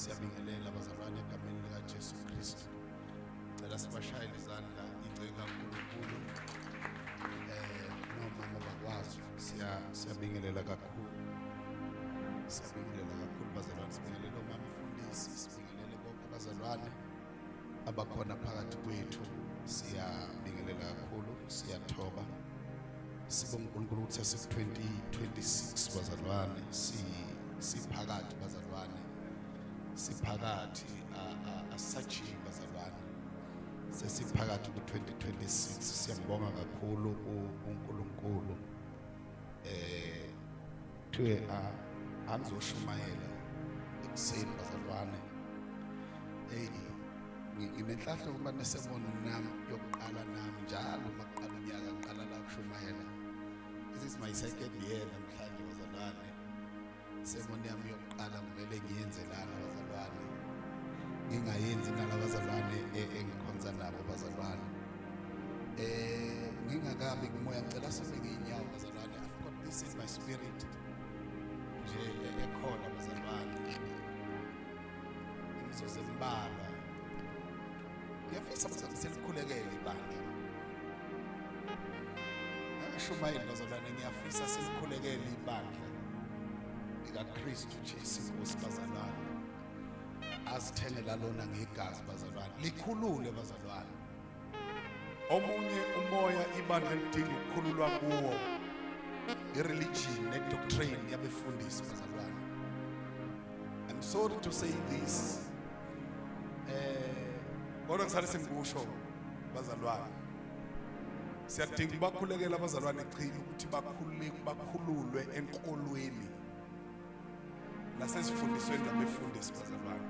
Siyabingelela abazalwane egameni likaJesu Kristu. Cela sibashayele izandla iceka uNkulunkulu. Nomama bakwazi siyabingelela kakhulu. Siyabingelela kakhulu bazalwane, sibingelele umama mfundisi, sibingelele bonke abazalwane abakhona phakathi kwethu. Siyabingelela kakhulu, siyathoba. Sibonga uNkulunkulu ukuthi sesi-2026 bazalwane, siphakathi bazalwane. Siphakathi asachi bazalwane. Sesiphakathi ku-2026. Siyambonga kakhulu uNkulunkulu. Kuthiwe angizoshumayela ekuseni bazalwane. Nginenhlahla ukuba nesemoni nami yokuqala nami njalo maqala unyaka ngiqala la ukushumayela. This is my second year namhlanje bazalwane. Semoni yami yokuqala kumele ngiyenze lana bazalwane. Ngingayenzi nalabazalwane engikhonza nabo bazalwane. Ngingakabi kumoya ngicela sibe ngeinyawo bazalwane. I've got this in my spirit. Nje ekhona bazalwane. Ngizozembala. Ngiyafisa bazalwane selikhulekele ibandla. Ngishumayela bazalwane, ngiyafisa selikhulekele ibandla likaKristu Jesu Nkosi bazalwane. Azithengela lona ngegazi bazalwane. Likhulule bazalwane. Omunye umoya ibandla lidinga ukukhululwa kuwo ireligion nedoctrine yabefundisi bazalwane. I'm sorry to say this. Kodwa ngisale sengikusho bazalwane. Siyadinga bakhulekela abazalwane echini ukuthi bakhululwe enkolweni nasezifundisweni zabefundisi bazalwane.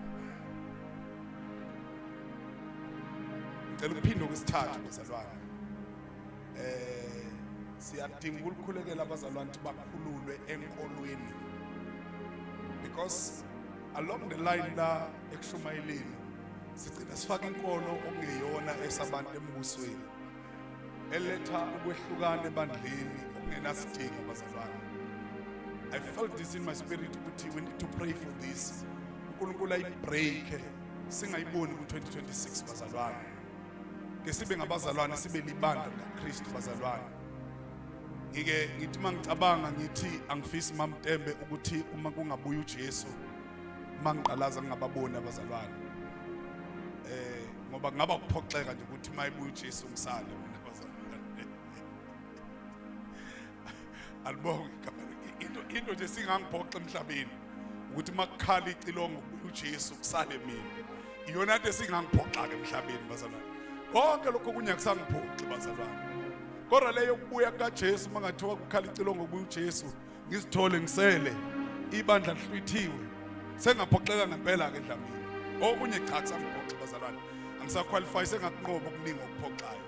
Ngicela ukuphinde okwesithathu bazalwane. Siyadinga ukukhulekela abazalwane ukuthi bakhululwe enkolweni, because along the line la ekushumayeleni sigcina sifaka inkolo okungeyona esabantu embusweni eletha ukwehlukana ebandleni okungenasidingo bazalwane. I felt this in my spirit ukuthi we need to pray for this. uNkulunkulu ayibreak singayiboni ku-2026 bazalwane. Ke sibe ngabazalwane sibe libandla laKristu bazalwane. Ngithi mangicabanga ngithi angifisi mamtembe ukuthi uma kungabuya uJesu mangiqalaza ngingababoni abazalwane. Ngoba ngaba kuphoxeka nje ukuthi mayibuya uJesu ngisale mina bazalwane. Alibonge into nje singangiphoxa emhlabeni ukuthi makukhala icilongo kubuya uJesu kusale mina. Iyona into singangiphoxa ke emhlabeni bazalwane. Konke lokho kunye kusangiphoxa bazalwane. Kodwa leyo kubuya kaJesu mangathiwa kukhala icilongo kubuya uJesu ngizithole ngisele ibandla lihlwithiwe. Sengaphoxeka ngempela ke emhlabeni. Okunye cha kusangiphoxa bazalwane. Angisaqualify sengakunqoba okuningi okuphoxayo.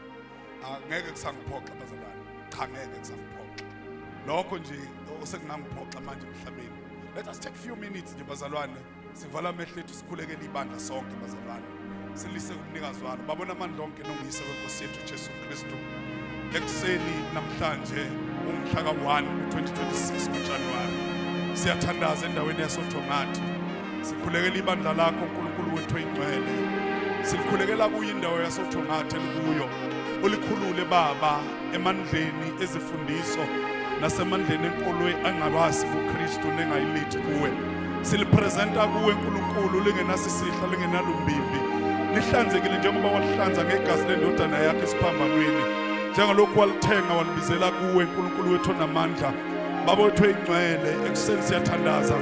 Angeke kusangiphoxa bazalwane. Cha ngeke kusangiphoxa. Lokho nje osengangiphoxa manje emhlabeni. Let us take a few minutes nje bazalwane. Sivala amehlo ethu sikhulekele ibandla sonke bazalwane. Silise kumnikazi walo. Babona amandla onke nongiyise wenkosi yethu Jesu Kristu. Ekuseni namhlanje umhla ka-1 2026 kuJanuwari. Siyathandaza endaweni yasoThongathi. Sikhulekela ibandla lakho uNkulunkulu wethu oyingcwele. Sikhulekela kuyo indawo yasoThongathi elikuyo. Ulikhulule Baba emandleni ezifundiso nasemandleni enkolweni angabazi kuKristu nengayilithi kuwe. Silipresenta kuwe uNkulunkulu lingenasisihla lingenalumbimbi. Lihlanzekile njengoba walihlanza ngegazi lendodana yakhe esiphambanweni. Njengalokhu walithenga walibizela kuwe uNkulunkulu wethu onamandla. Baba wethu oyingcwele, ekuseni siyathandaza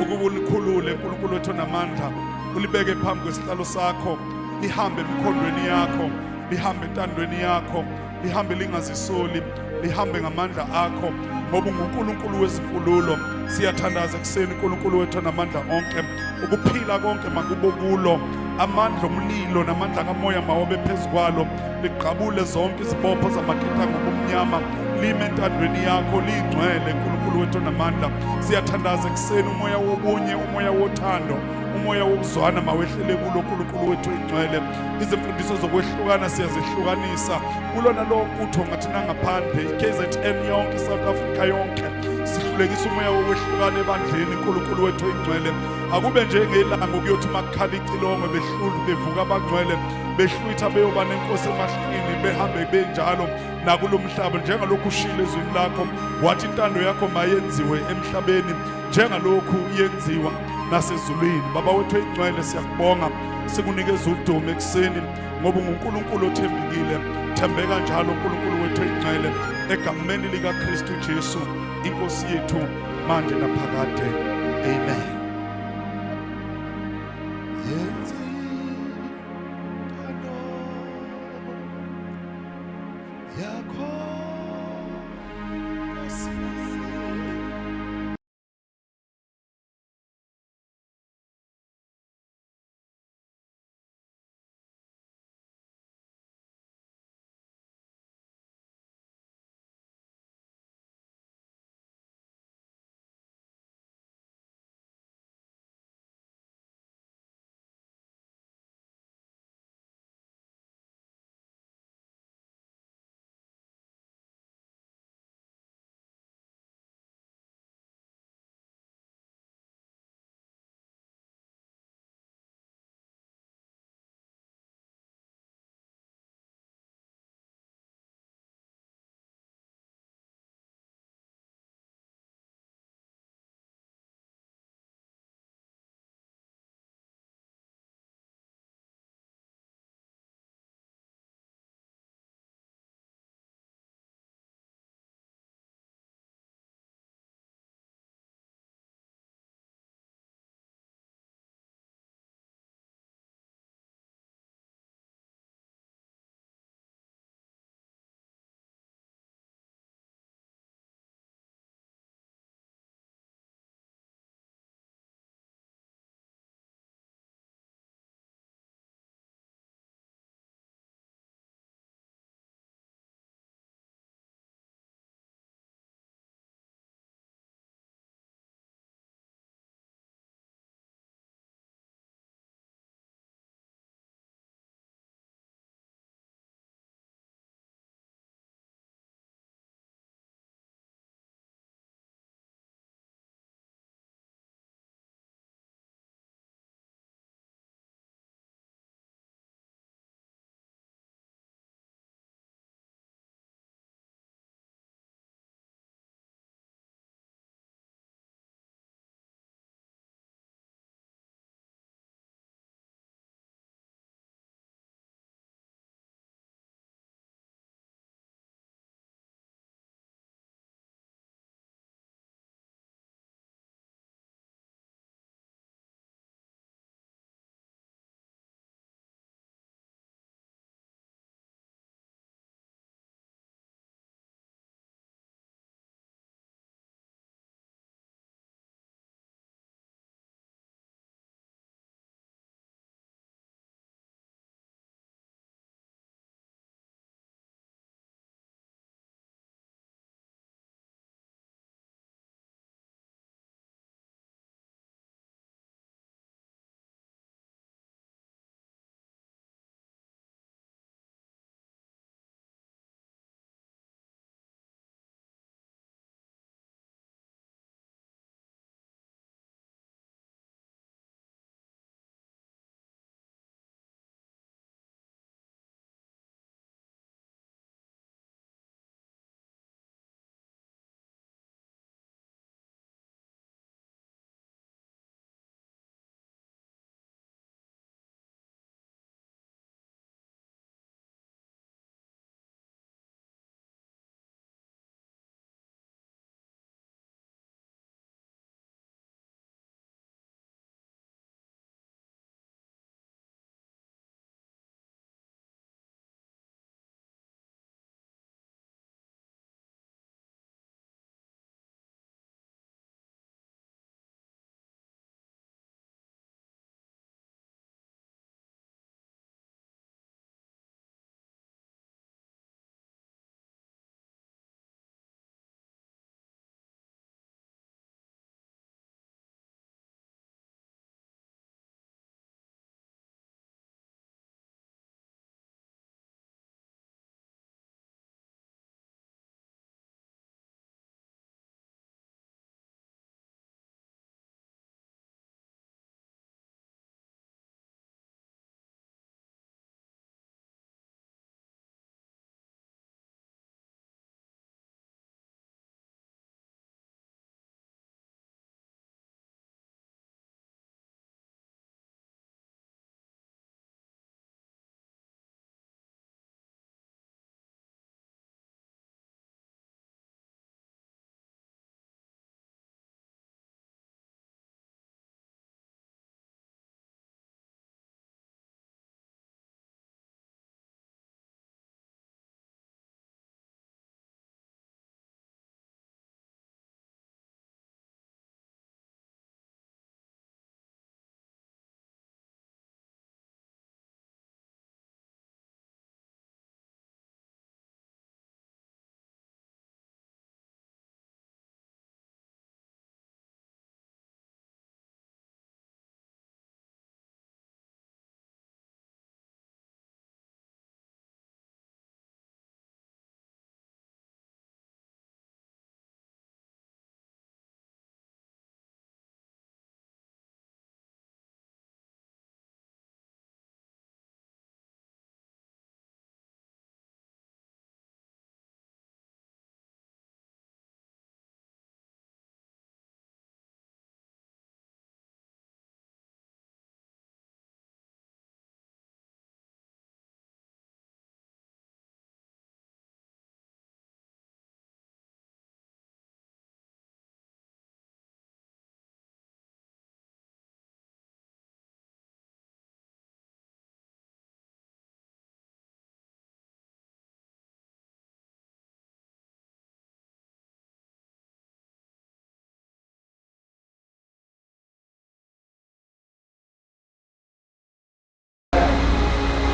ukuba ulikhulule uNkulunkulu wethu onamandla. Ulibeke phambi kwesihlalo sakho, lihambe emkhondweni yakho, lihambe entandweni yakho, lihambe lingazisoli, lihambe ngamandla akho ngoba unguNkulunkulu wezinkululo. Siyathandaza ekuseni uNkulunkulu wethu onamandla onke, ukuphila konke makubo kulo. Amandla omlilo namandla kamoya mawabe phezukwalo, liqabule zonke izibopho zamakhetha ngobumnyama. Lime entandweni yakho lingcwele uNkulunkulu wethu onamandla. Siyathandaza ekuseni umoya wobunye, umoya wothando, umoya wokuzwana mawehlele kulo uNkulunkulu wethu oyingcwele. Izimfundiso zokwehlukana siyazihlukanisa kulona lo kutho ngathi nangaphandle iKZN yonke iSouth Africa yonke. sikhulekisa umoya wokwehlukana ebandleni uNkulunkulu wethu oyingcwele akube njengelanga ukuyothi makukhala icilongo bevuka abangcwele behlwitha beyoba nenkosi emahlini behambe benjalo nakulomhlaba njengalokhu ushilo ezwini lakho wathi intando yakho mayenziwe emhlabeni njengalokhu yenziwa nasezulwini. Baba wethu oyingcwele siyakubonga sikunikeza udumo ekuseni ngoba unguNkulunkulu othembekile. Thembeka njalo uNkulunkulu wethu oyingcwele egameni likaKristu Jesu inkosi yethu manje naphakade. Amen.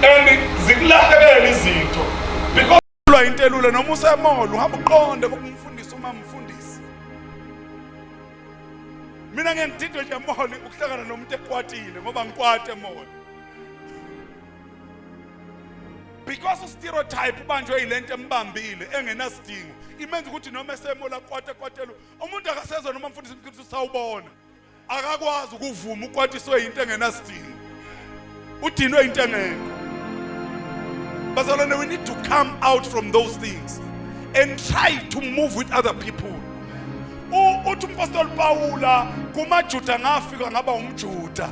and zikulahlekela izinto because lwa intelule noma usemolo uhamba uqonde kumfundisi uma mfundisi. Mina ngiyangididwe nje emoli ukuhlangana nomuntu ekwatile ngoba ngikwate emoli. Because ustereotype ubanjwe yilento embambile engenasidingo imenza ukuthi noma esemola kwatela umuntu akasezwe noma mfundisi ukuthi usawubona akakwazi ukuvuma ukwatiswe into engenasidingo udinwe into engekho. Bazalwane, we need to come out from those things and try to move with other people. Uthi umpostoli Pawula kumaJuda ngafika ngaba umJuda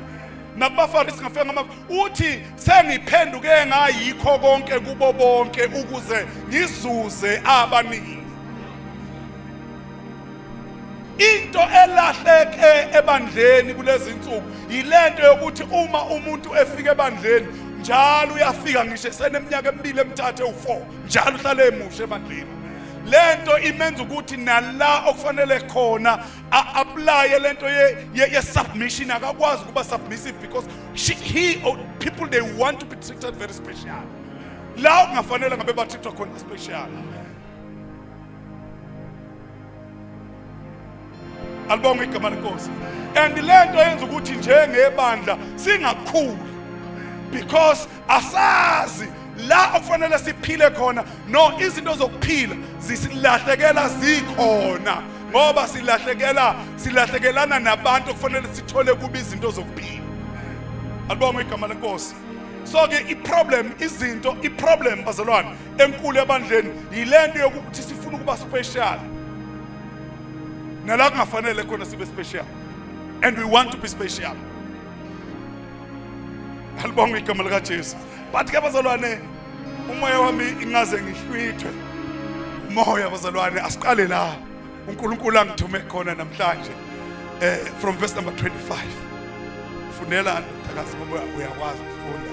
nakubaFarisi ngafika ngama uthi sengiphenduke ngayikho konke kubo bonke ukuze ngizuze abaningi. Into elahleke ebandleni kulezi insuku yilento yokuthi uma umuntu efika ebandleni njalo uyafika ngisho seneminyaka emibili emithathu u4 njalo uhlale emusha ebandleni. Lento imenza ukuthi nala okufanele khona apply lento ye submission akakwazi kuba submissive because people they want to be treated very special. La kungafanele ngabe bathithwa khona special. Albonge igama lenkosi. And lento yenza ukuthi njengebandla singakhuli because asazi la okufanele siphile khona no izinto zokuphila zisilahlekela zikhona ngoba silahlekelana nabantu okufanele sithole kuba izinto zokuphila. Albonge igama lenkosi. So ke i-problem bazalwane enkulu ebandleni yilento yokuthi sifuna ukuba special. Nala kungafanele khona sibe special and we want to be special. Albonge igama lika Jesu. But ke bazalwane umoya wami ingaze ngihlwithwe. Umoya bazalwane asiqale la. uNkulunkulu angithume khona namhlanje from verse number 25. Fundela ndakazi ngoba uyakwazi ukufunda.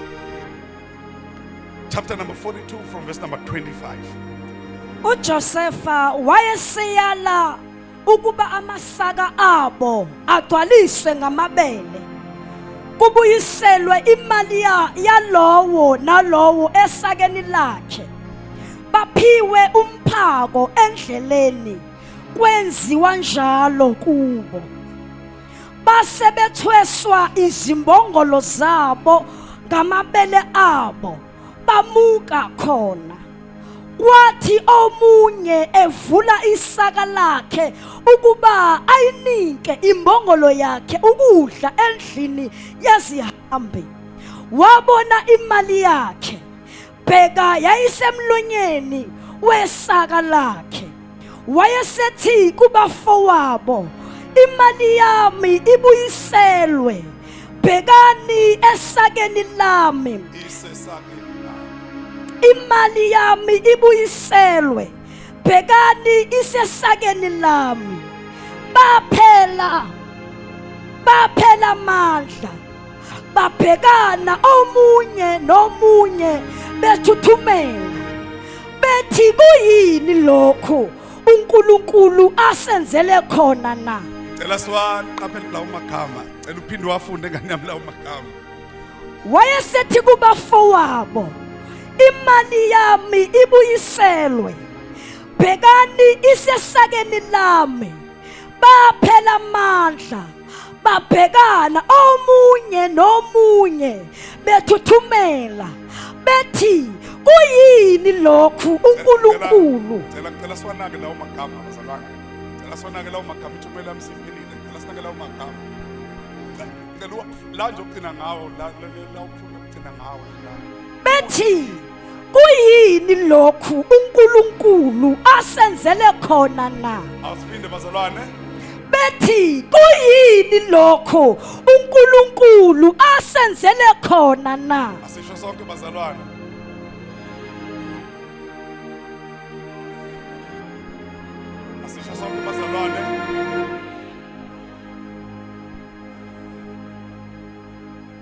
Chapter number 42 from verse number 25. uJosefa wayesiyala ukuba amasaka abo agcwaliswe ngamabele kubuyiselwe imali yalowo nalowo esakeni lakhe baphiwe umphako endleleni kwenziwa njalo kubo basebethweswa izimbongolo zabo ngamabele abo bamuka khona. Kwathi omunye evula isaka lakhe ukuba ayinike imbongolo yakhe ukudla endlini yezihambi wabona imali yakhe bheka yayisemlonyeni wesaka lakhe wayesethi kubafowabo imali yami ibuyiselwe bhekani esakeni lami imali yami ibuyiselwe bhekani isesakeni lami baphela amandla babhekana omunye nomunye bethuthumela bethi kuyini lokhu uNkulunkulu asenzele khona na. Cela siwaqaphele lawo magama cela uphinde wafunde ngani yami lawo magama. Wayesethi kubafowabo imali yami ibuyiselwe bhekani isesakeni lami baphela amandla babhekana omunye nomunye bethuthumela bethi kuyini lokhu uNkulunkulu. Cela siwanake lawo magama bazalwane. Cela siwanake lawo magama ithumela msiphelile. Cela siwanake lawo magama. Cela la nje ukugcina ngawo la ufuna ukugcina ngawo la. Bethi kuyini lokhu uNkulunkulu asenzele khona na. Asiphinde bazalwane. Bethi kuyini lokhu uNkulunkulu asenzele khona na. Asisho sonke bazalwane. Asisho sonke bazalwane.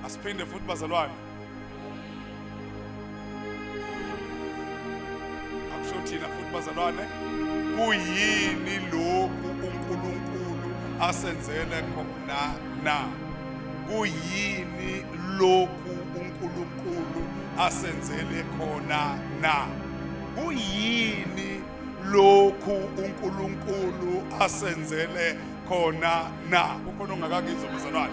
Asiphinde futhi bazalwane. Thina futhi bazalwane kuyini lokhu uNkulunkulu asenzele khona na. kuyini lokhu uNkulunkulu asenzele khona na? Kuyini lokhu uNkulunkulu asenzele khona na? Kukhona ongakakizwa bazalwane.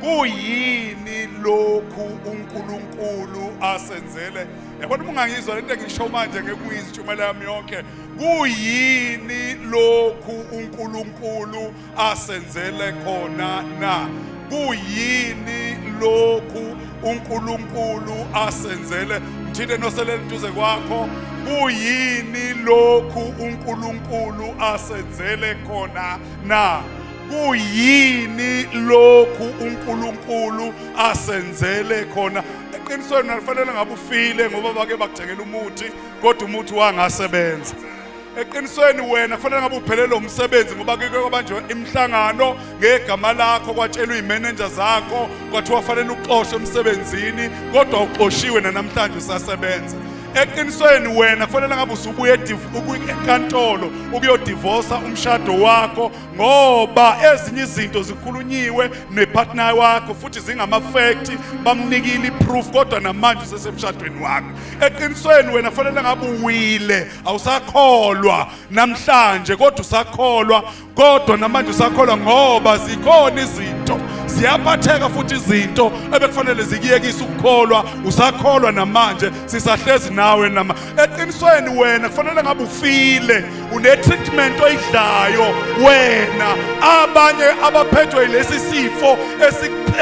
Kuyini lokhu uNkulunkulu asenzele? Yabona ungangizwa lento engisho manje ngeke uyizitshumayela yami yonke. Kuyini lokhu uNkulunkulu asenzele khona na? Kuyini lokhu uNkulunkulu asenzele? Mthinte noselele duze kwakho. Kuyini lokhu uNkulunkulu asenzele khona na? Kuyini lokhu uNkulunkulu asenzele khona? Eqinisweni nafanele ngabe ufile ngoba bake bakuthekela umuthi kodwa umuthi wangasebenza. Eqinisweni wena kufanele ngabe uphelele umsebenzi ngoba ke kwabanjwe imihlangano ngegama lakho kwatshelwa iManager zakho kwathi wafanele uxoshwe emsebenzini kodwa uxoshiwe namhlanje usasebenza. Eqinisweni wena kufanele ngabe usubuye enkantolo ukuyodivorce umshado wakho ngoba ezinye izinto zikhulunyiwe nepartner wakho futhi zingama-fact bamnikile iproof kodwa namanje usesemshadweni wakho. Eqinisweni wena kufanele ngabe uwile awusakholwa namhlanje kodwa usakholwa kodwa namanje usakholwa ngoba zikhona izinto ziyaphatheka futhi izinto ebekufanele zikuyekise ukukholwa usakholwa namanje sisahlezi nawe nama. Eqinisweni wena kufanele ngabe ufile une treatment oyidlayo wena. Abanye abaphethwe yilesi sifo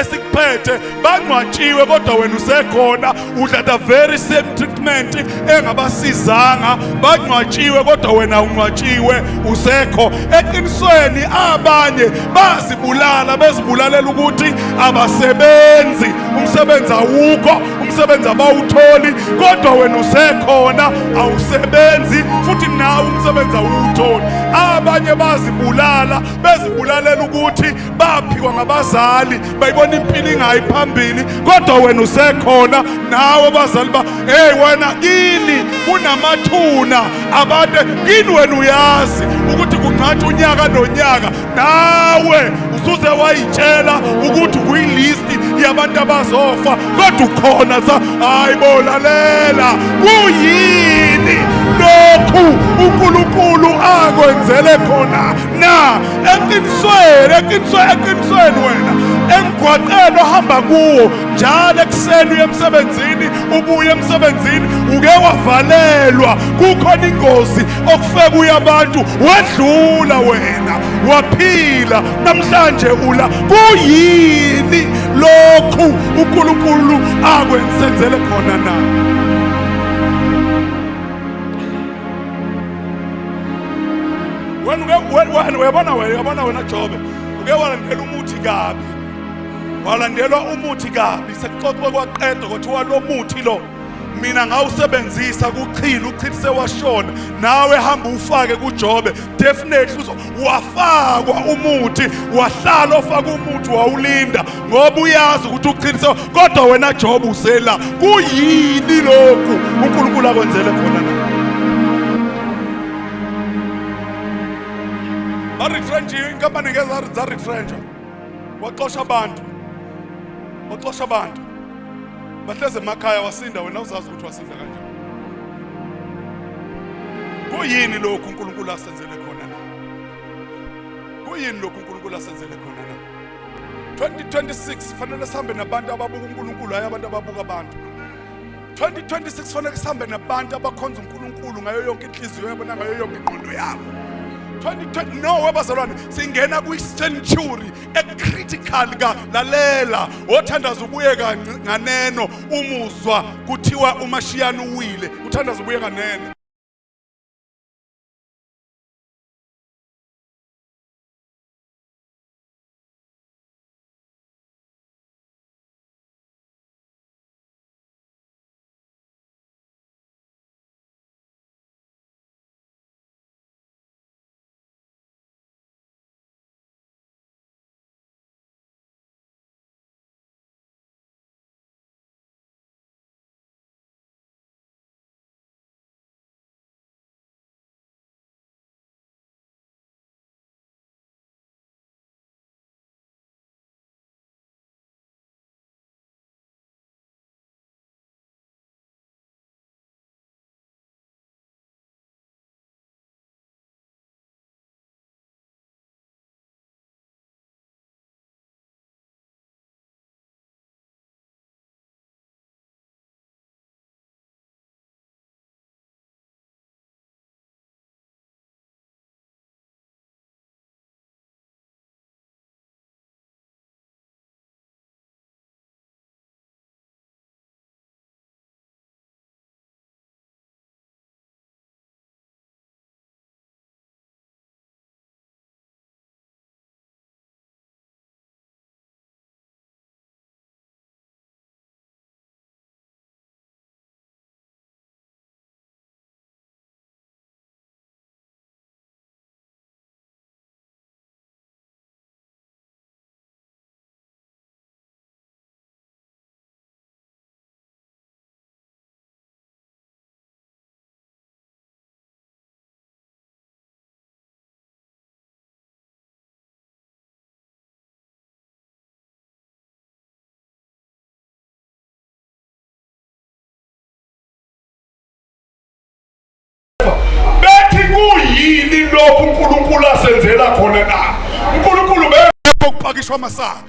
esikuphethe bangcwatshiwe kodwa wena usekhona udla the very same treatment engabasizanga. Bangcwatshiwe kodwa wena ungcwatshiwe usekho. Eqinisweni abanye bazibulala bezibulalela ukuthi abasebenzi, umsebenzi awukho, umsebenzi abawutholi kodwa wena usekhona awusebenzi futhi nawe umsebenzi awutholi. Abanye bazibulala bezibulalela ukuthi baphikwa ngabazali bayibona impilo ingayi phambili kodwa wena usekhona nawe abazali hey wena kini kunamathuna abantu kini wena uyazi ukuthi kunqatha unyaka nonyaka nawe usuze wayitshela ukuthi kuyilisti yabantu abazofa kodwa ukhona hayibo lalela. Kuyini lokhu uNkulunkulu akwenzele khona na? Eqinisweni wena emgwaqeni ohamba kuwo njalo ekuseni uye emsebenzini ubuye emsebenzini uke wavalelwa kukhona ingozi okufeka uye abantu wedlula wena waphila namhlanje ula. Kuyini lokhu uNkulunkulu akwenzele khona na? Uyabona wena Jobe uke walandela umuthi kabi, walandelwa umuthi kabi sekuxoxwe kwaqedwa kwathiwa lo muthi lo mina ngawusebenzisa kuchila uchili sewashona nawe hamba ufake kuJobe. Definitely wafakwa umuthi wahlala ofaka umuthi wawulinda ngoba uyazi ukuthi uchili kodwa wena Jobe usela. Kuyini lokhu uNkulunkulu akwenzele khona na? Baretrench inkampani ngeke zaretrench waxosha abantu bahleze emakhaya wasinda wena uzazi ukuthi wasinda kanjani. Kuyini lokhu uNkulunkulu asenzele khona na? Kuyini lokhu uNkulunkulu asenzele khona na? 2026 fanele sihambe nabantu ababuka uNkulunkulu hayi abantu ababuka abantu. 2026 fanele sihambe nabantu abakhonza uNkulunkulu ngayo yonke inhliziyo yabo nangayo yonke ingqondo yabo. 2020 no wabazalwane singena kwi-century ecritical lalela othandaza ubuye nganeno umuzwa kuthiwa umashiyana uwile uthandaza ubuye nganeno. uNkulunkulu asenzela khona na. uNkulunkulu bengekho ukuphakishwa amasaka.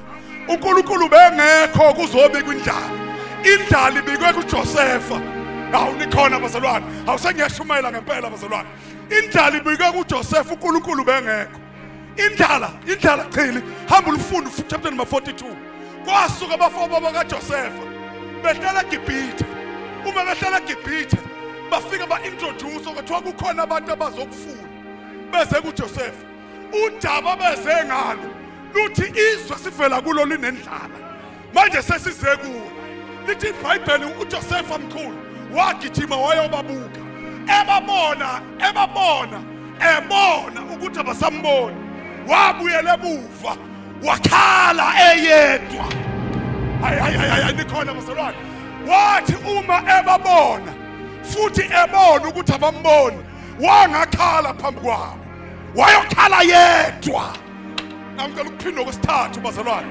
uNkulunkulu bengekho kuzobe kwindlala. Indlala ibikwe kuJosefa. Hawu nikhona bazalwane. Awusengiyashumayela ngempela bazalwane. Indlala ibikwe kuJosefa, uNkulunkulu bengekho. Indlala chili. Hamba ulifunde chapter number 42. Kwasuka abafowabo bakaJosefa behlala eGibhithe. Uma behlala eGibhithe bafika ba-introduce kwathiwa kukhona abantu abazokufuna beze kuJosefa. Udaba beze ngalo luthi izwe sivela kulo linendlala. Manje sesize kuwo. Lithi iBhayibheli uJosefa mkhulu wagijima wayobabuka. Ebona ukuthi abasamboni. Wabuyela emuva wakhala eyedwa. Hayi nikhona bazalwane. Wathi uma ebabona futhi ebona ukuthi abamboni wangakhala phambi kwabo. Wayokhala yedwa. Ngicela ukuphindwa kwesithathu bazalwane.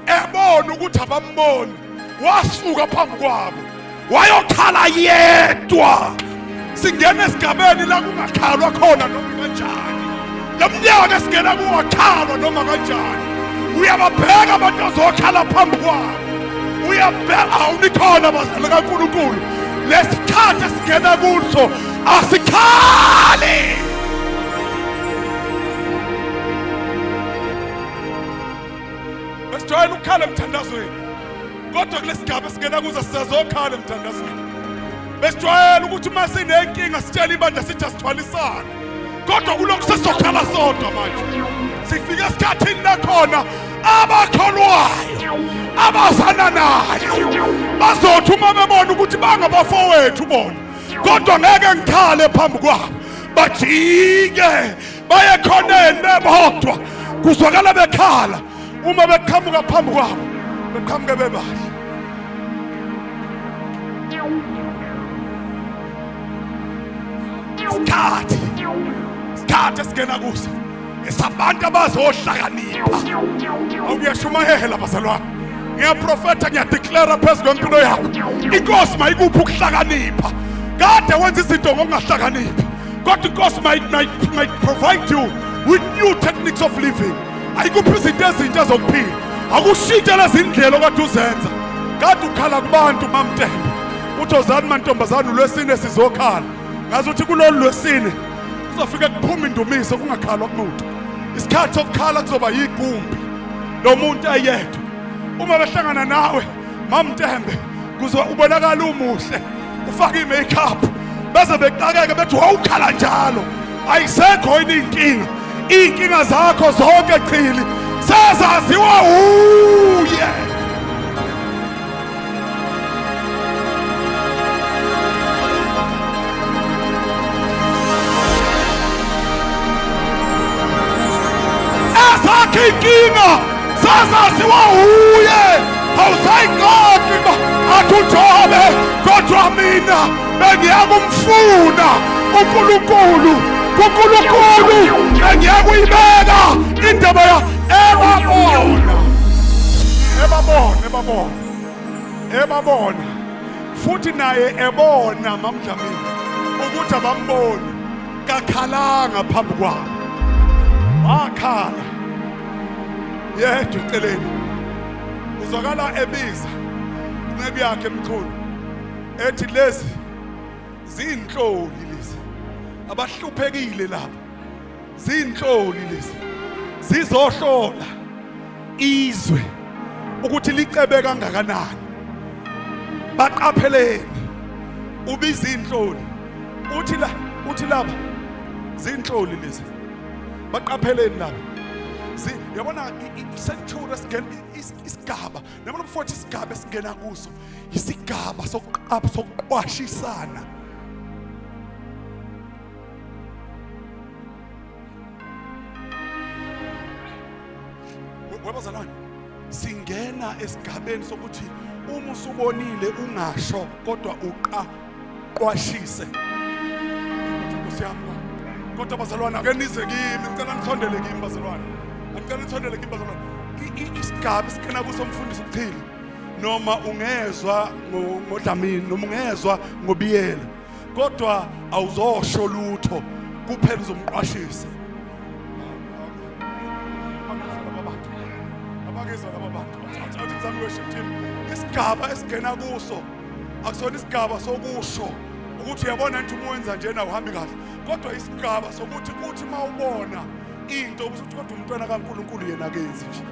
Ebona ukuthi abamboni wasuka phambi kwabo. Wayokhala yedwa. Singena esigabeni la kungakhalwa khona noma kanjani. Lomnyaka singena kuwakhalwa noma kanjani. Uyababheka abantu azokhala phambi kwabo. Uyabheka awunikhona bazalwane kaNkulunkulu. Lesikhathi singena kuso asikhali. Besijwayele ukukhala emthandazweni. Kodwa kulesigaba singena kuzo sizokhala emthandazweni. Besijwayele ukuthi uma sinenkinga sitshela ibandla sithi asithwalisana. Kodwa kulokhu sesizokhala sodwa manje. Sifika esikhathini la khona abakholwayo abazana nayo bazothi uma bebona ukuthi bangabafowethu bona kodwa ngeke ngikhale phambi kwabo bajike baye khoneni bebodwa kuzwakala bekhala uma beqhamuka phambi kwabo beqhamuke bebahle. Isikhathi esingena kuso esabantu abazohlakanipha. Awuyashumayela bazalwane. Ngiyaprofetha ngiyadeclare phezu kwempilo yakho. Inkosi mayikuphi ukuhlakanipha. Kade wenza izinto ngokungahlakaniphi. Kodwa inkosi might provide you with new techniques of living. Ayikuphi izinto ezintsha zokuphila. Akushintshe lezi indlela okade uzenza. Kade ukhala kubantu mamtembe. Uthozani mantombazana uLwesine sizokhala. Ngazi ukuthi kulolu Lwesine kuzofika kuphuma indumiso kungakhalwa kumuntu. Isikhathi sokukhala kuzoba yigumbi lomuntu ayedwa. Uma behlangana nawe mamtembe kuzwa ubonakala umuhle ufaka imakeup bese beqakeke bethi wawukhala njalo. Ayisekho inkinga. Inkinga zakho zonke chili sezaziwa uye. Inkinga sazaziwa uye. Awusayinqobi athujobe kodwa mina bengiyakumfuna uNkulunkulu bengiyakuyibeka indaba ya ebabona futhi naye ebona mamdlamini ukuthi abamboni kakhalanga phambi kwabo. Wakhala yedwa eceleni. Uzwakala ebiza inceku yakhe emkhulu ethi lezi zinhloli lezi abahluphekile lapha. Zinhloli lezi zizohlola izwe ukuthi licebe kangakanani. Baqapheleni ubiza inhloli uthi laba zinhloli lezi baqapheleni laba. Yabona isentura isigaba noma mfowethu isigaba esingena kuso isigaba sokuqwashisana. Webazalwane singena esigabeni sokuthi uma usubonile ungasho kodwa uqwashise. Kusiyamba kodwa bazalwane ake nize kimi ngicela nithondele kimi bazalwane. Ngicela nithondele kimi bazalwane. Isigaba sikena kuso mfundisi ukuthini noma ungezwa ngoDlamini noma ungezwa ngobiyela kodwa awuzosho lutho kuphela uzomqwashisa. Abangezwa laba bantu athi mzali worship team, isigaba esingena kuso akusona isigaba sokusho ukuthi uyabona nje uma wenza njena uhambi kahle, kodwa isigaba sokuthi kuthi mawubona into ubusuthi kodwa umntwana kaNkulunkulu yena akenzi nje.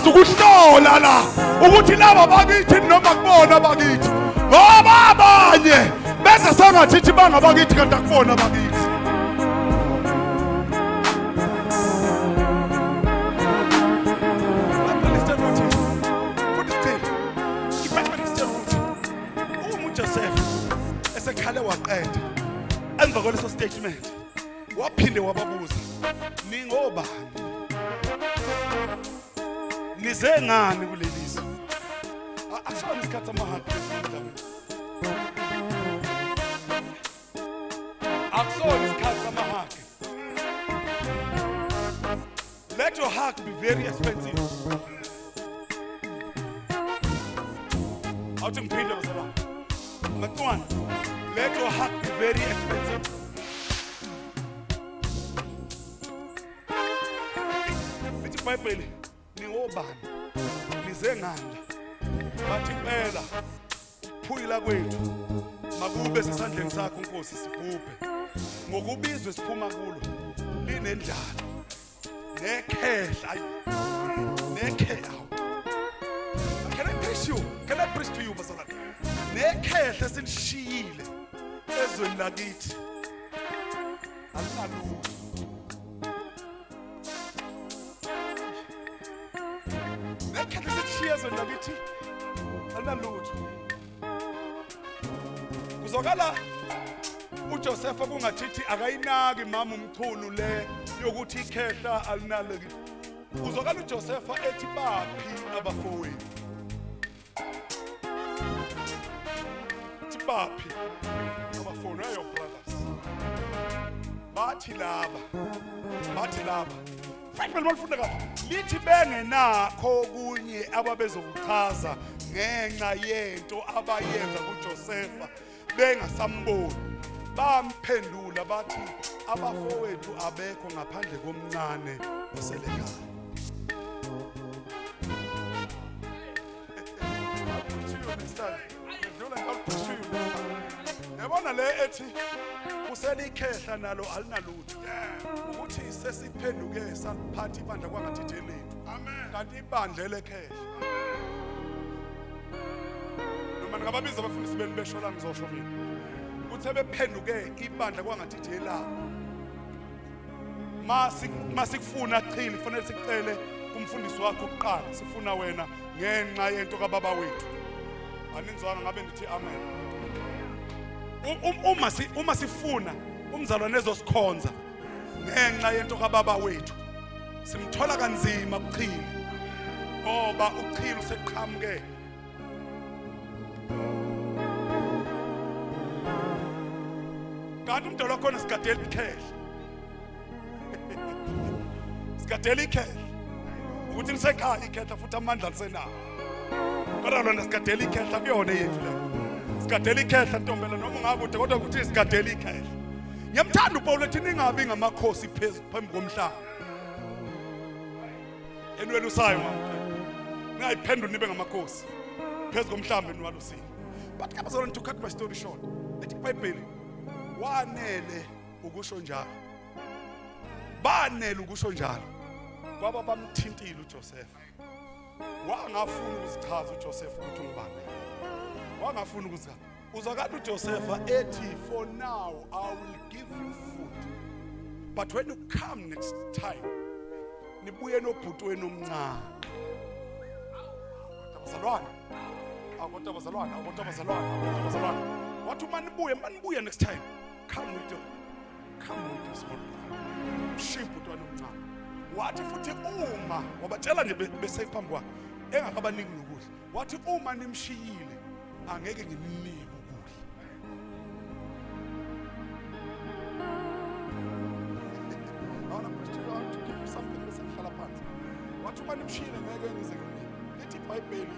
Ukuhlola la ukuthi laba bakithi noma kubona bakithi ngoba abanye bese sengathi bangabakithi kanti akubona bakithi. uJoseph esekhale waqeda emva kwaleso statement waphinde wababuza ningobani, nize ngani kulelizwe? Akusona isikhathi samahadi esimhlabeni, akusona isikhathi samahadi. Let your heart be very expensive. Awuthi ngiphinde bazalwane, Matwana, let your heart be very expensive. Lithi iBhayibheli ningobani, nize ngani? Bathi phela phuyila kwethu makube sesandleni sakho Nkosi, sibhubhe ngokubizwe siphuma kulo linendlala nekhehla nekhehla. Can I preach you? Can I preach to you bazalwane? Nekhehla selishiyile ezweni lakithi alinalu. Nekhehla selishiyile ezweni lakithi alinalutho. Kuzokala uJosepha kungathithi akayinaki mama umchunu le yokuthi ikhehla alinalo. Kuzokala uJosepha ethi baphi abafowethu. Baphi abafowethu ayo brothers. Bathi laba. Fanele malifunda kahle. Lithi bengenakho okunye ababezokuchaza ngenxa yento abayenza kuJosepha bengasamboni. Bamphendula bathi abafowethu abekho ngaphandle komncane oselekhaya. Yabona le ethi uselikhehla nalo alinalutho. Ukuthi sesiphenduke saliphatha ibandla kwangathi lethu. Amen. Kanti ibandla lekhehla. Noma ngababiza abafundisi benu besho la ngizosho mina. Kuthe bephenduke ibandla kwangathi elabo. Masikufuna chini kufanele sicele kumfundisi wakho oqala. Sifuna wena ngenxa yento kaBaba wethu. Aninzwana ngabe ndithi amen. Uma sifuna umzalwane ezosikhonza ngenxa yento kaBaba wethu simthola kanzima uChili ngoba uChili useqhamuke. Kanti umntwana wakhona sigadela ikhehla. Sigadela ikhehla ukuthi lisekhaya ikhehla futhi amandla lisenawo. Kodwa lona sigadela ikhehla kuyona yethu le. Sigadela ikhehla ntombela noma ungakude kodwa ukuthi sigadela ikhehla. Ngiyamthanda uPaul ethi ningabi ngamakhosi phambi komhlaba. Enwele usayo mama. Ngayiphendula nibe ngamakhosi phezu komhlaba enwalusini. But kabazona to cut my story short. Ethi iBhayibheli wanele ukusho njalo. Banele ukusho njalo. Kwaba bamthintile uJosepha. Wangafuna ukuzichaza uJosepha ukuthi ngubani. Wangafuna ukuza. Uzakade uJosepha ethi for now I will give you food. But when you come next time nibuye nobhutweni omncane. Abazalwana. Wathi manibuye next time. Come with the small brother. Shiphu utwana omncane. Wathi futhi uma wabatshela nje besephambi kwakhe engakabaniki nokudla. Wathi uma nimshiyile angeke ngimnike ukudla. Awona mfowethu to give you something besekhala phansi. Wathi uma nimshiyile ngeke ngize ngimnike. Lithi iBhayibheli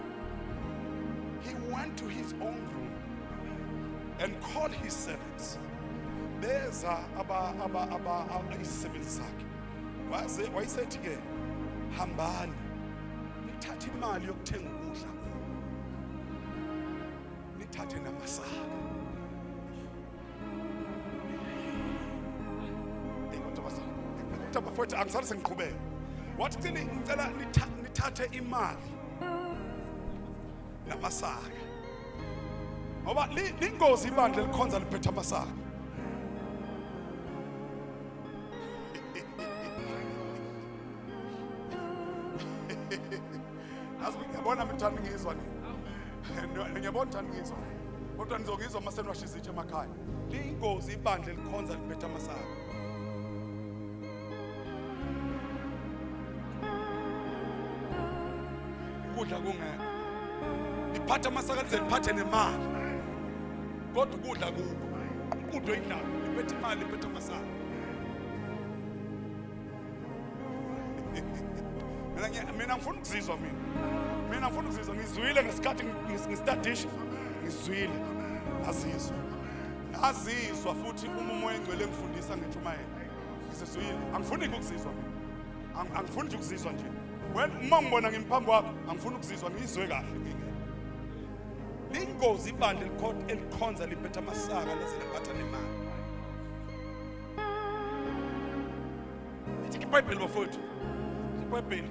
he went to his own room and called his servants. Beza izisebenzi zakhe. Wayesethi ke hambani nithathe imali yokuthenga ukudla. Nithathe namasaka. Kodwa futhi angisale sengiqhubeka. Wathi thini ngicela nithathe imali namasaka. Ngoba lingozi ibandla likhonza liphethe amasaka. Ngiyabona mthandi ngizwa nini. Ngiyabona mthandi ngizwa. Kodwa nizongizwa mase niwashisa itshe emakhaya. Lingozi ibandla likhonza liphethe amasaka. Ukudla kungekho. Liphathe amasaka lize liphathe nemali. Kodwa ukudla kukho. Ukudla oyidlayo liphethe imali liphethe amasaka. Mina ngifuna ukuzizwa mina ngifuna ukuzizwa ngizwile ngesikhathi ngisitadisha ngizwile azizwa futhi umoya engcwele ngifundisa ngentshumayelo ngizizwile angifuni ukuzizwa angifuni nje ukuzizwa nje uma ngibona ngimphambi wakho angifuni ukuzizwa ngizwe kahle ngeke lingozi ibandla elikhonza liphethe amasaka leze laphatha nemali ithi iBhayibheli bafowethu iBhayibheli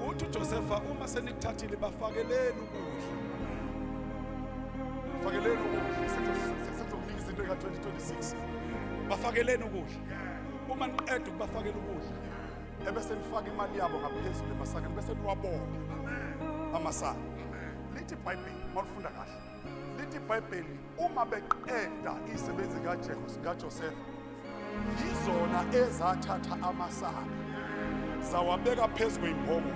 uthi uJosepha uma senikuthathile bafakeleni ukudla. Bafakeleni ukudla. Sekuzokunika izinto eka-2026. Bafakeleni ukudla. Uma niqeda ukubafakela ukudla, ebese nifaka imali yabo ngaphezulu emasakeni bese niwabopha amasaka. lithi iBhayibheli malifunda kahle lithi iBhayibheli uma beqeda izisebenzi kaJosefa yizona ezathatha amasaka zawabeka phezu kwey'mbongo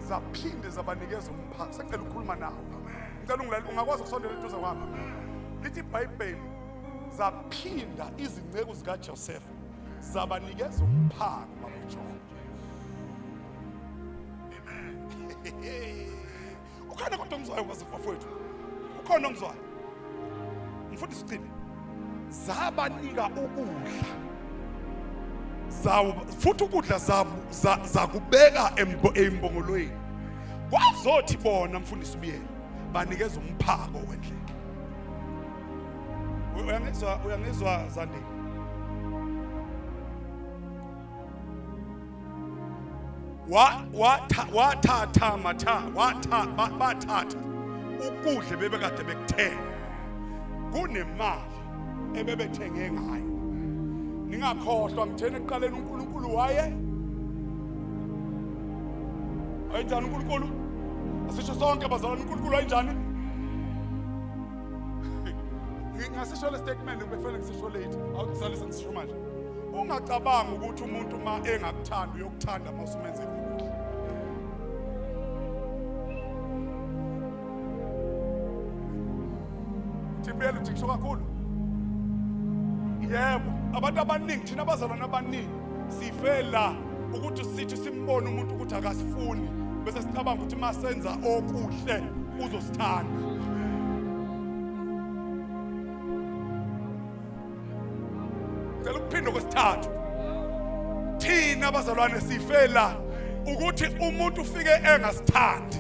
zaphinde zabanikeza umphako. Sekucela ukukhuluma nawe, ngicela ungilale, ungakwazi ukusondela eduze kwami. Lithi iBhayibheli zaphinda izinceku zikaJosefa zabanikeza umphako mabujonga. Amen. Ukhona kodwa ongizwayo kwasefafowethu, ukhona ongizwayo. Mfundisi ucile zabanika ukudla futhi ukudla zakubeka embongolweni kwazothi bona mfundisi ubiyela banikeza umphako wendlela. Uyangizwa Zandi? Wathatha bathatha ukudla bebekade bekuthenga kunemali ebebethenge ngayo. Ningakhohlwa ngithene ekuqaleni uNkulunkulu wayenjani uNkulunkulu? Asisho sonke bazalwane uNkulunkulu wayenjani? Ngingasisho le statement ubekufanele ngisisho late. Awukusalisa ngisisho manje. Ungacabanga ukuthi umuntu ma engakuthanda uyokuthanda mase umenzele ukudla. Thibela uthi kusho kakhulu. Yebo, abantu abaningi thina abazalwane abaningi sifela ukuthi sithi simbone umuntu ukuthi akasifuni bese sicabanga ukuthi masenza okuhle uzosithanda. Ngicela ukuphinde kwesithathu. Thina abazalwane sifela ukuthi umuntu ufike engasithandi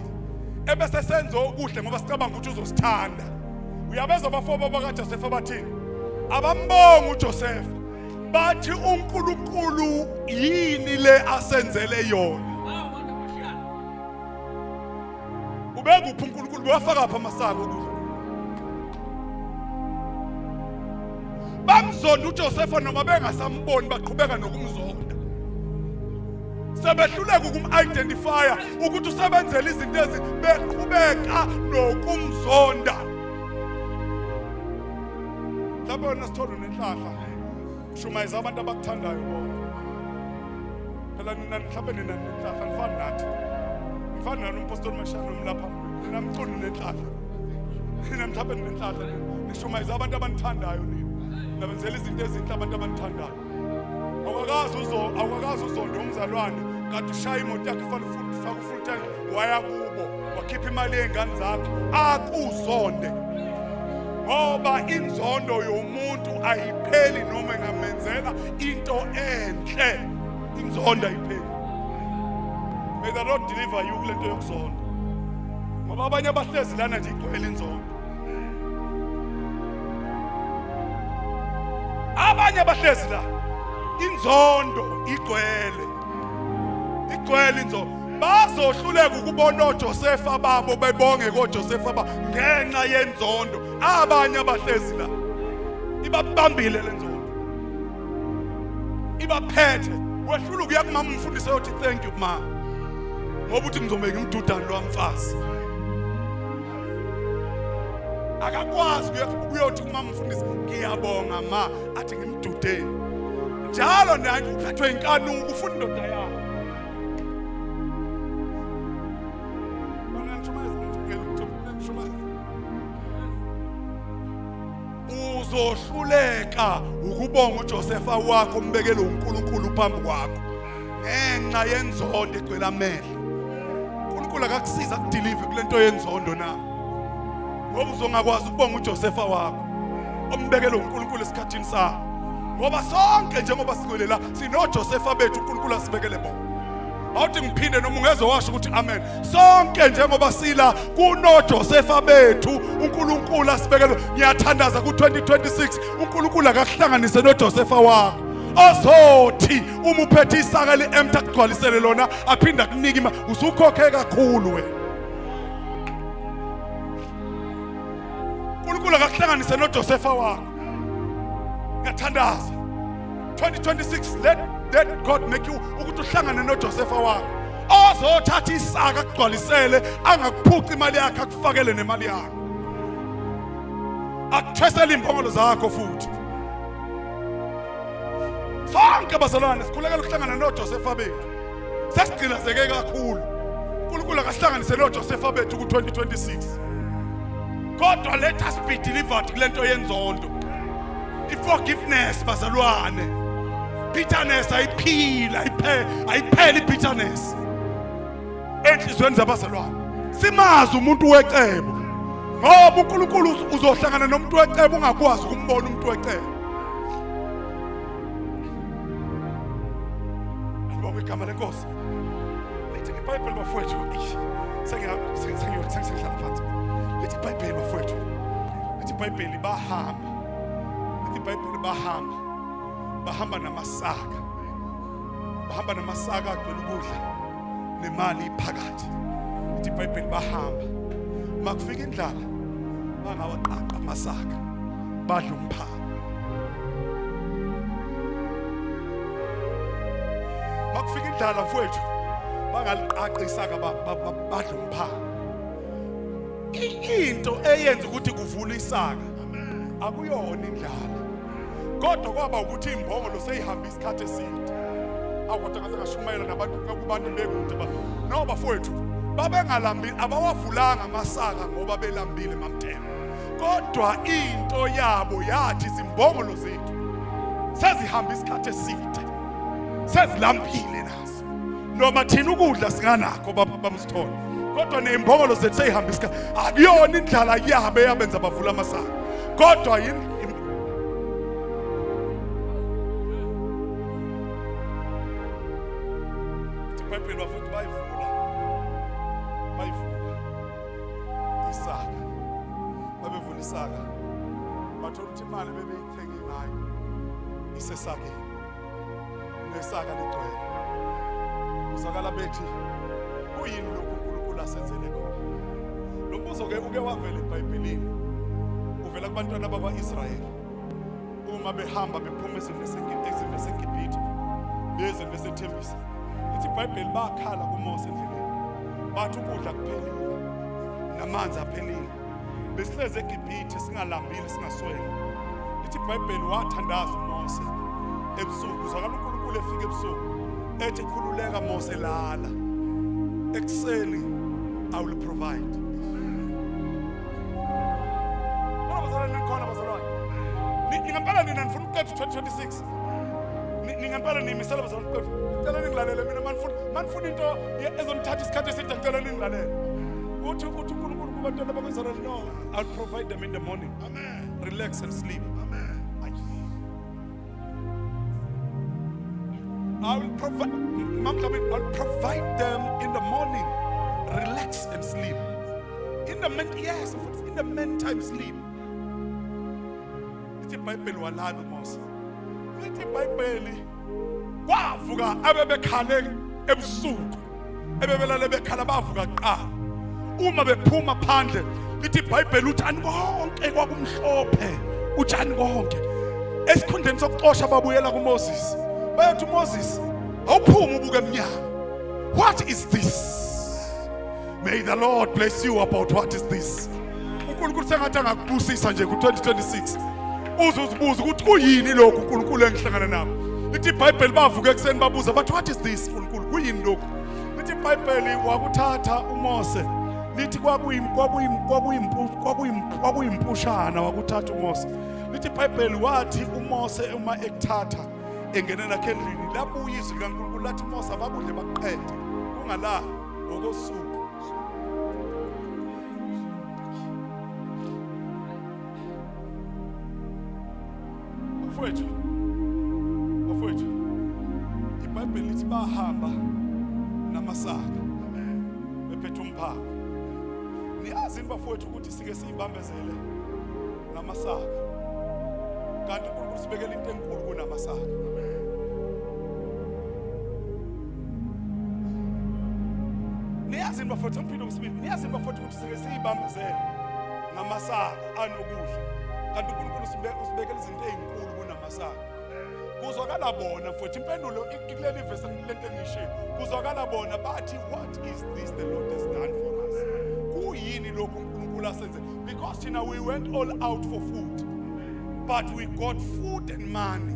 ebese senza okuhle ngoba sicabanga ukuthi uzosithanda. Uyabezwa abafowabo bakaJosefa bathini? Abambonga uJosefa bathi uNkulunkulu yini le asenzele yona. Ubeka uphi uNkulunkulu wafaka apha amasaka ukudla. Bamzonda uJosefa noma bengasamboni baqhubeka nokumzonda. Sebehluleka ukum-identifya ukuthi usebenzele izinto ezi beqhubeka nokumzonda. Lapho wena sithola nenhlahla ushumayeza abantu abakuthandayo bona. Phela nina mhlawumbe nina nenhlahla nifana nathi. Nifana nalo umpostoli Mashana nomlapha. Nina mculo nenhlahla. Nina mhlawumbe nenhlahla nishumayeza abantu abanithandayo nina. Nabenzela izinto ezinhle abantu abanithandayo. Awukakazi uzonde umzalwane kanti ushaya imoto yakhe faka full tank waya kubo wakhipha imali yezingane zakho akuzonde. Ngoba inzondo yomuntu ayipheli noma engamenzela into enhle. Inzondo ayipheli. May the Lord deliver you kule nto yokuzonda. Ngoba abanye abahlezi lana nje igcwele inzondo. Abanye abahlezi la inzondo igcwele. Igcwele inzondo. Bazohluleka ukubona uJosefa babo bebonge koJosefa ngenxa yenzondo. Abanye abahlezi la ibabambile lenzondo. Ibaphethe. Wehlula ukuya kumama umfundisi yothi thank you ma. Ngoba uthi ngizobeka imdudane lo mfazi. Akakwazi ukuyothi kumama umfundisi ngiyabonga ma athi ngimdudeni. Njalo naye uphethwe inkanuko ufuna indoda yakhe. Uzohluleka ukubonga uJosefa wakho umbekele uNkulunkulu phambi kwakho ngenxa yenzondo egcwele amehlo. uNkulunkulu akakusiza kudeliver kule nto yenzondo na. Ngoba uzongakwazi ukubonga uJosefa wakho ombekele uNkulunkulu esikhathini sakho. Ngoba sonke njengoba sikwelela sinoJosefa bethu uNkulunkulu asibekele bona. Awuthi ngiphinde noma ungezwe washo ukuthi amen. Sonke njengoba sila kunoJosefa bethu uNkulunkulu asibekele. Ngiyathandaza ku2026 uNkulunkulu akakuhlanganise noJosefa wakho. Ozothi uma uphethe isaka eliempty akugcwalisele lona aphinda kunika imali usukhokhe kakhulu wena. uNkulunkulu akakuhlanganise noJosefa wakho. Ngiyathandaza 2026 let God make you ukuthi uhlangane noJosefa wakho ozothatha isaka akugcwalisele angakuphuca imali yakhe akufakele nemali yakho akuthwesele imbongolo zakho futhi sonke bazalwane sikhulekela ukuhlangana noJosepha bethu sesigcilazeke kakhulu uNkulunkulu akahlanganise noJosepha bethu ku2026 kodwa let us be delivered kulento yenzondo iforgiveness bazalwane bitterness ayiphila ayipheli bitterness enhlizweni zabazalwane simazi umuntu wecebo ngoba uNkulunkulu uzohlangana nomuntu wecebo ungakwazi ukumbona umuntu wecebo alibonke igama lenkosi lithi iBhayibheli bafowethu sengihlala phansi lithi iBhayibheli bafowethu lithi iBhayibheli bahamba namasaka agcwele ukudla nemali iphakathi lithi iBhayibheli bahamba makufika indlala bangawaqaqa amasaka badla umphako makufika indlala mfowethu bangaliqaqa isaka badla umphako into eyenza ukuthi kuvule isaka akuyona indlala kodwa kwaba ukuthi imbongolo seyihamba isikhathi eside akwatha ngashumayela nabantu kubantu bekude no bafowethu babengalambile abawavulanga amasaka ngoba belambile mamthemba kodwa into yabo yathi izimbongolo zethu sezihamba isikhathi eside sezilambile nazo noma thina ukudla singanakho babamsithola kodwa nezimbongolo zethu sezihamba isikhathi akuyona indlala yabo eyabenza bavula amasaka kodwa iBhayibheli bafowethu bayivula isaka babevula isaka bathola ukuthi imali bebeyithenge ngayo isesakeni nesaka ligcwele uzakala bethi kuyini lokhu uNkulunkulu asenzele khona lo mbuzo ke uke wavela eBhayibhelini uvela kubantwana bakwaIsrayeli uma behamba bephuma ezindlini zaseGibhithe beze besethembisa lithi iBhayibheli bakhala kuMose endleleni bathi ukudla kuphelile namanzi aphelile besihleze eGibhithe singalambile singaswele lithi iBhayibheli wathandaza uMose ebusuku uzakala uNkulunkulu efika ebusuku ethi khululeka Mose lala ekseni I will provide khona bazalwane ningempela nina nifuna ukuqeda 2026 ningempela nimisela bazalwane ngicela ningilalele mina manifuna into ezonithatha isikhathi eside ngicela ningilalele uthi uNkulunkulu kubantwana bakweZareli no I'll provide them in the morning amen relax and sleep amen I'll provide them in the morning relax and sleep in the meantime sleep lithi iBhayibheli walala uMose lithi iBhayibheli kwavuka abebekhale ebusuku ebebelale bekhala bavuka kuqala uma bephuma phandle lithi iBhayibheli utshani konke kwakumhlophe utshani konke esikhundleni sokuxosha babuyela kuMoses bayathi uMoses awuphuma ubuke emnyama what is this may the Lord bless you about what is this uNkulunkulu sengathi angakubusisa nje ku2026 uzuzibuza ukuthi kuyini lokhu uNkulunkulu engihlangana nabo lithi iBhayibheli bavuka ekseni babuza but what is this uNkulunkulu kuyini lokhu lithi iBhayibheli wakuthatha uMose lithi kwakuyimpushana wakuthatha uMose lithi iBhayibheli wathi uMose uma ekuthatha engenela kendlini labuya izwi likaNkulunkulu lathi uMose ababudle baqede kungala ngokosuku bafowethu iBhayibheli lithi bahamba namasaka bephethe umphako niyazi bafowethu ukuthi sike siyibambezele namasaka kanti uNkulunkulu sibekela into enkulu kunamasaka niyazi bafowethu ngiphinda ngisibili niyazi bafowethu ukuthi sike siyibambezele namasaka anokudla kanti uNkulunkulu usibekela izinto ezinkulu kunamasaka kuzwa kuzwakala bona futhi impendulo ikuleli verse lento engishiyo kuzwakala bona bathi what is this the Lord has done for us kuyini lokhu uNkulunkulu asenze because we went all out for food but we got food and money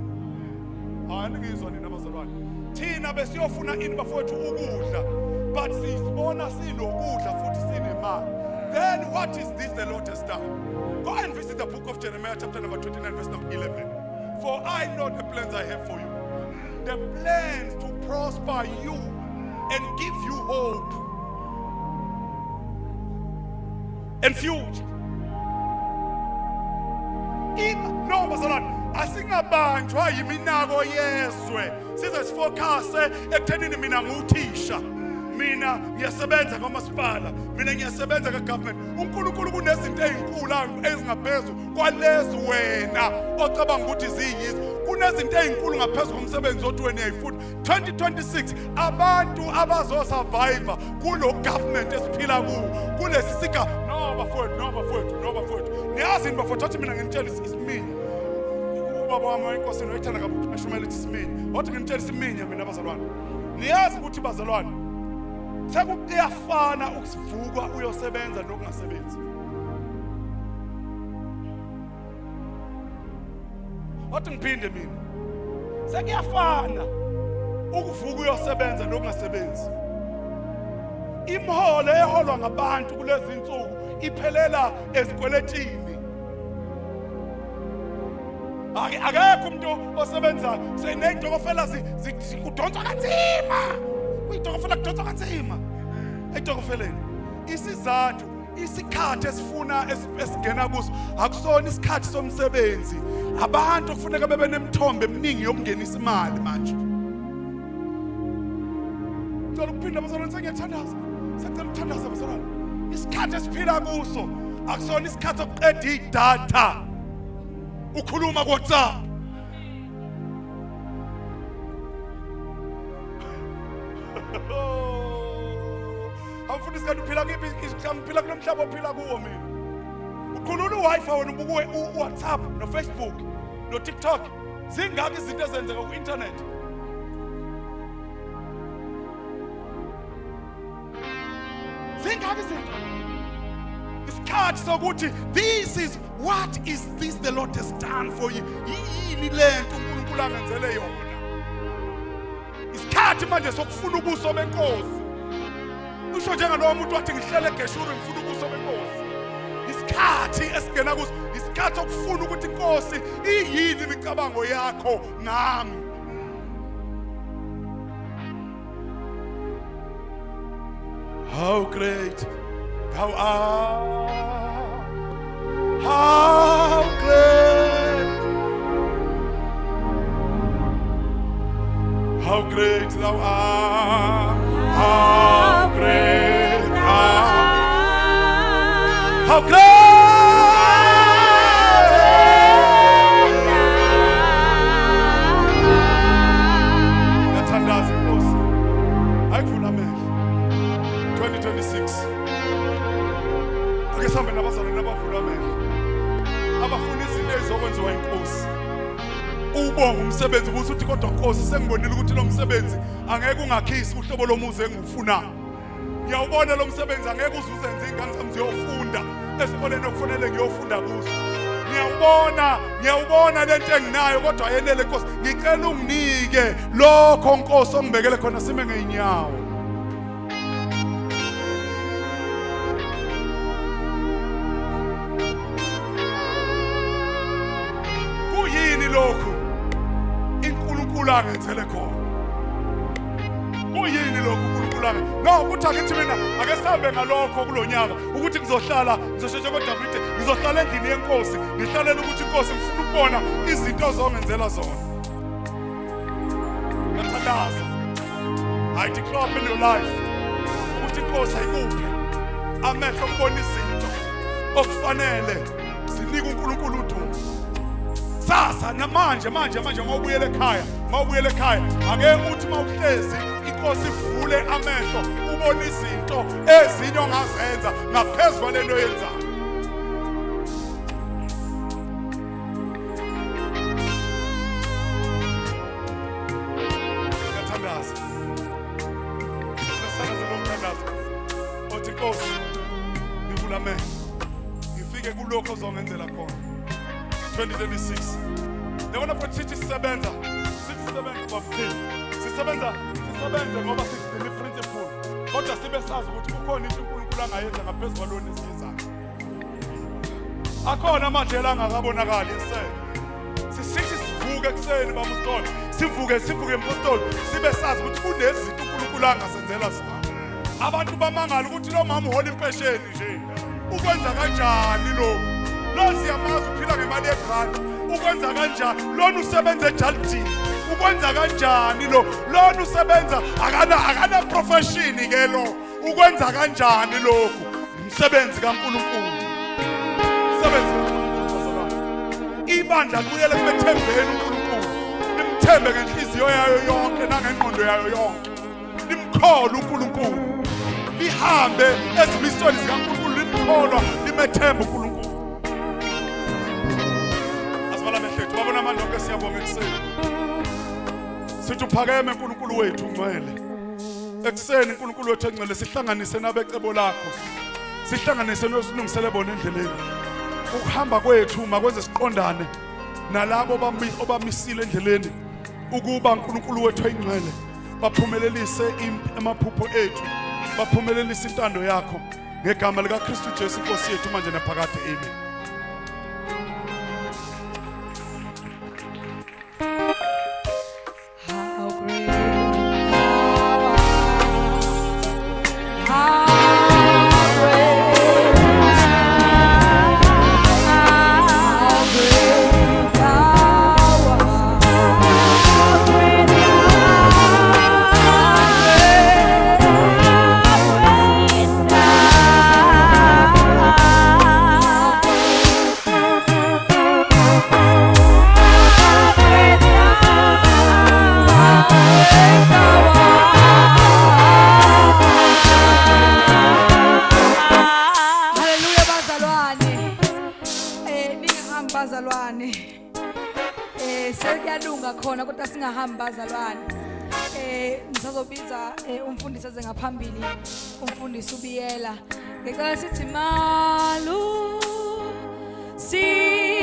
ngizwa nina bazalwane thina besiyofuna ini bafowethu ukudla but sibona sinokudla futhi sinemali then what is this the Lord has done go and visit the book of Jeremiah chapter number 29 verse number 11 for I know the plans I have for you the plans to prosper you and give you hope and future no bazalwane asingabanjwa yiminako yezwe size sifocuse ekuthenini mina nguthisha mina ngiyasebenza kwamasipala mina ngiyasebenza kagovernment uNkulunkulu kunezinto ezinkulu ezingaphezulu kwalezi wena ocabanga ukuthi ziyizo kunezinto ezinkulu ngaphezulu komsebenzi othi wena uyayifuna 2026 abantu abazosurvive kulo government esiphila kuwo kulesi sika no bafowethu niyazi bafowethu athi mina nginitshela isiminya ubaba wami inkosi noyithanda kabuthi ashumela ithi isiminya wathi nginitshela isiminya mina bazalwane niyazi ukuthi bazalwane sekuyafana ukusivuka uyosebenza nokungasebenzi wathi ngiphinde mina sekuyafana ukuvuka uyosebenza nokungasebenzi imholo eholwa ngabantu kulezi insuku iphelela ezikweletini akekho umuntu osebenza seneyidokofela zikudonsa kanzima uyidokofela kudonsa kanzima eyidokofeleni isizathu isikhathi esifuna esingena kuso akusona isikhathi somsebenzi abantu kufuneka bebe nemithombo eminingi yokungenisa imali manje ngicela ukuphinda bazalwane sengiyathandaza sekucela ukuthandaza bazalwane isikhathi esiphila kuso akusona isikhathi sokuqeda idatha ukhuluma ku WhatsApp awufuna isikhathi uphila kiphi ngiphila kulomhlaba ophila kuwo mina ukhulula uWi-Fi wena ubuke uWhatsApp noFacebook noTikTok zingaki izinto ezenzeka ku internet zingaki izinto isikhathi sokuthi this is what is this the Lord has done for you yini lento uNkulunkulu angenzele yona isikhathi manje sokufuna ubuso benkosi usho njengalowo muntu wathi ngihlele eGeshuri ngifuna ubuso benkosi isikhathi esingena kuso isikhathi sokufuna ukuthi inkosi iyini imicabango yakho ngami how great thou art how great thou art how great thou art how great yathandaza inkosi ayikufuna amehlo 2026 ake sihambe nabazalwane abafuna amehlo abafuna izinto ezokwenziwa inkosi ubonga umsebenzi ukuthi uthi kodwa Nkosi sengibonile ukuthi lo msebenzi angeke ungakhisi uhlobo lomuzi engiwufuna ngiyawubona lo msebenzi angeke uzuzenze ingane zami ziyofunda esikoleni okufanele ngiyofunda kuso ngiyawubona lento enginayo kodwa ayenele Nkosi ngicela unginike lokho Nkosi ongibekele khona sime ngeinyawo kuyini lokho uNkulunkulu angenzele khona kuyini lokho uNkulunkulu no ukuthi akithi mina ake sihambe ngalokho kulonyaka ukuthi ngizosheshe koDavide ngizohlala endlini yenkosi ngihlalela ukuthi inkosi ngifuna ukubona izinto ozongenzela zona ngiyathandaza I declare in your life ukuthi inkosi ayikuphe amehlo okubona izinto okufanele sinike uNkulunkulu udumo sasa namanje mawubuyele ekhaya ake uthi mawuhlezi inkosi ivule amehlo ubone izinto ezinye ongazenza ngaphezulu kwalento yenzayo ngizocula amen ngifike kulokho ozongenzela khona 2026 yabona futhi sisebenza bafundisi sisebenza ngoba sidini principle kodwa sibe sazi ukuthi kukhona into uNkulunkulu angayenza ngaphezulu kwalona esiyenzayo akhona amadlela angakabonakali esele sisithi sivuke ekseni bamustoli sivuke empostoli sibe sazi ukuthi kunezinto uNkulunkulu angasenzela zona abantu bamangala ukuthi lo mama uhola impesheni nje ukwenza kanjani lo siyamazi uphila ngemali yegrant ukwenza kanjani lona usebenza eJaldini ukwenza kanjani lona usebenza akana profession ke lo ukwenza kanjani lokho umsebenzi kaNkulunkulu ibandla libuyele kumethembeni uNkulunkulu limthembe ngenhliziyo yayo yonke nangengqondo yayo yonke limkhola uNkulunkulu lihambe ezimisweni zikaNkulunkulu limkholwa limethemba uNkulunkulu asivala mehlethu babona amandla onke siyabonga ekseni sithi uphakeme uNkulunkulu wethu ngcwele ekseni uNkulunkulu wethu engcwele sihlanganise nabecebo lakho sihlanganise nosilungisele bona endleleni ukuhamba kwethu makwenze siqondane nalabo obamisile endleleni ukuba uNkulunkulu wethu oyingcwele baphumelelise amaphupho ethu baphumelelise intando yakho ngegama lika Kristu Jesu Nkosi yethu manje naphakade amen. Sekuyalunga khona kodwa singahambi bazalwane ngisazobiza umfundisi eze ngaphambili umfundisi ubiyela ngicela sithi malu sinombusi